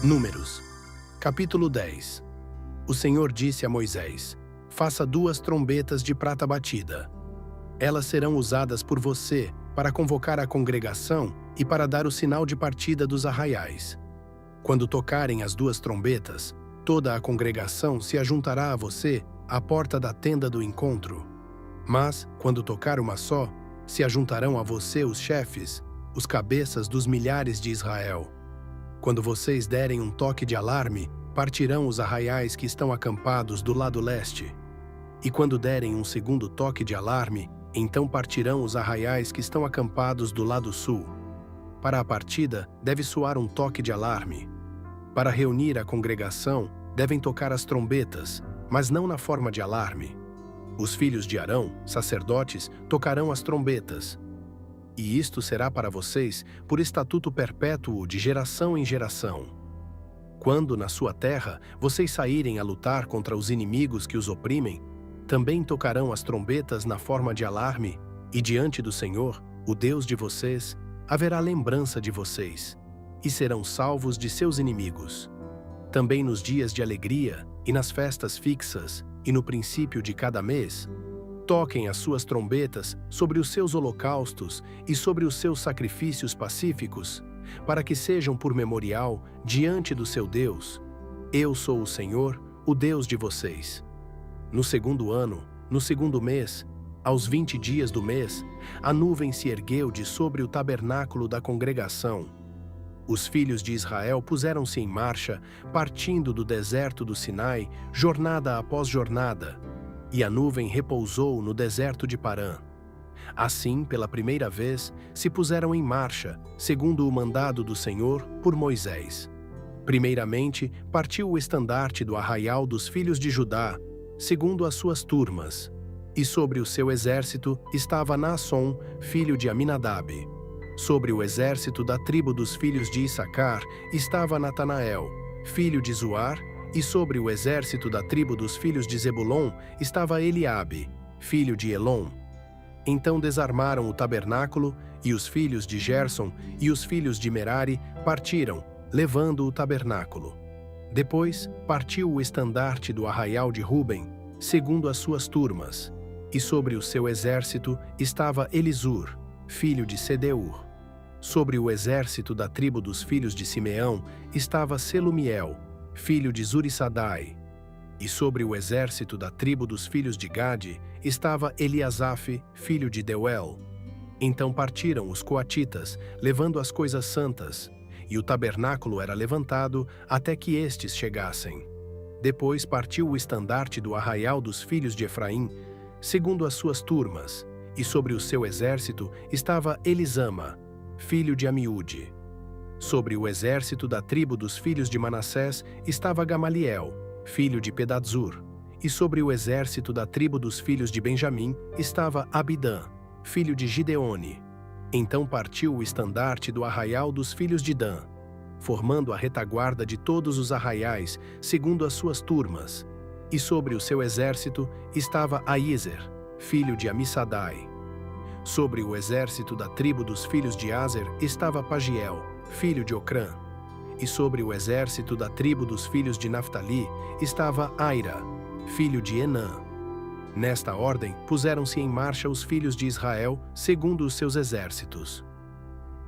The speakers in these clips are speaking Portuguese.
Números, capítulo 10. O Senhor disse a Moisés: faça 2 trombetas de prata batida. Elas serão usadas por você para convocar a congregação e para dar o sinal de partida dos arraiais. Quando tocarem as 2 trombetas, toda a congregação se ajuntará a você à porta da tenda do encontro. Mas, quando tocar uma só, se ajuntarão a você os chefes, os cabeças dos milhares de Israel. Quando vocês derem um toque de alarme, partirão os arraiais que estão acampados do lado leste. E quando derem um segundo toque de alarme, então partirão os arraiais que estão acampados do lado sul. Para a partida, deve soar um toque de alarme. Para reunir a congregação, devem tocar as trombetas, mas não na forma de alarme. Os filhos de Arão, sacerdotes, tocarão as trombetas. E isto será para vocês por estatuto perpétuo de geração em geração. Quando, na sua terra, vocês saírem a lutar contra os inimigos que os oprimem, também tocarão as trombetas na forma de alarme, e diante do Senhor, o Deus de vocês, haverá lembrança de vocês, e serão salvos de seus inimigos. Também nos dias de alegria, e nas festas fixas, e no princípio de cada mês, toquem as suas trombetas sobre os seus holocaustos e sobre os seus sacrifícios pacíficos, para que sejam por memorial diante do seu Deus. Eu sou o Senhor, o Deus de vocês. No segundo ano, no segundo mês, aos 20 dias do mês, a nuvem se ergueu de sobre o tabernáculo da congregação. Os filhos de Israel puseram-se em marcha, partindo do deserto do Sinai, jornada após jornada, e a nuvem repousou no deserto de Parã. Assim, pela primeira vez, se puseram em marcha, segundo o mandado do Senhor, por Moisés. Primeiramente, partiu o estandarte do arraial dos filhos de Judá, segundo as suas turmas, e sobre o seu exército estava Naasson, filho de Aminadab. Sobre o exército da tribo dos filhos de Issacar estava Natanael, filho de Zuar, e sobre o exército da tribo dos filhos de Zebulon estava Eliabe, filho de Elom. Então desarmaram o tabernáculo, e os filhos de Gerson e os filhos de Merari partiram, levando o tabernáculo. Depois partiu o estandarte do arraial de Ruben, segundo as suas turmas, e sobre o seu exército estava Elisur, filho de Sedeur. Sobre o exército da tribo dos filhos de Simeão estava Selumiel, filho de Zurissadai. E sobre o exército da tribo dos filhos de Gade estava Eliasaf, filho de Deuel. Então partiram os coatitas, levando as coisas santas, e o tabernáculo era levantado até que estes chegassem. Depois partiu o estandarte do arraial dos filhos de Efraim, segundo as suas turmas, e sobre o seu exército estava Elisama, filho de Amiúde. Sobre o exército da tribo dos filhos de Manassés estava Gamaliel, filho de Pedadzur, e sobre o exército da tribo dos filhos de Benjamim estava Abidã, filho de Gideone. Então partiu o estandarte do arraial dos filhos de Dan, formando a retaguarda de todos os arraiais, segundo as suas turmas, e sobre o seu exército estava Aízer, filho de Amissadai. Sobre o exército da tribo dos filhos de Aser estava Pagiel, filho de Ocrã, e sobre o exército da tribo dos filhos de Naftali estava Aira, filho de Enã. Nesta ordem, puseram-se em marcha os filhos de Israel, segundo os seus exércitos.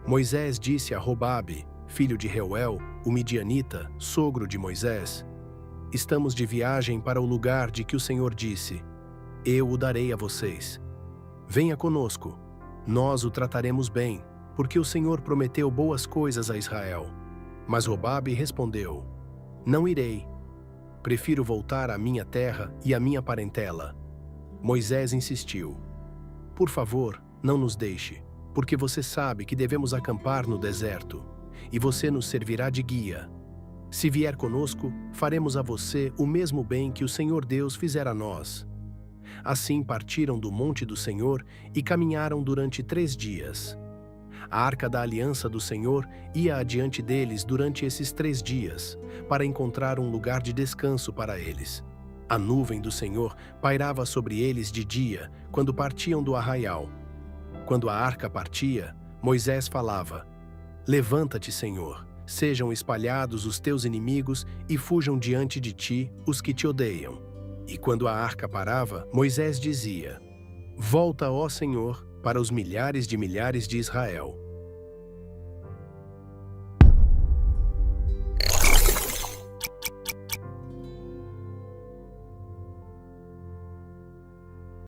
Moisés disse a Robabe, filho de Reuel, o midianita, sogro de Moisés: estamos de viagem para o lugar de que o Senhor disse: eu o darei a vocês. Venha conosco, nós o trataremos bem, porque o Senhor prometeu boas coisas a Israel. Mas Robabe respondeu: não irei. Prefiro voltar à minha terra e à minha parentela. Moisés insistiu: por favor, não nos deixe, porque você sabe que devemos acampar no deserto, e você nos servirá de guia. Se vier conosco, faremos a você o mesmo bem que o Senhor Deus fizera a nós. Assim partiram do monte do Senhor e caminharam durante 3 dias. A arca da aliança do Senhor ia adiante deles durante esses 3 dias, para encontrar um lugar de descanso para eles. A nuvem do Senhor pairava sobre eles de dia, quando partiam do arraial. Quando a arca partia, Moisés falava: levanta-te, Senhor, Sejam espalhados os teus inimigos e fujam diante de ti os que te odeiam. E quando a arca parava, Moisés dizia: Volta, ó Senhor, para os milhares de Israel.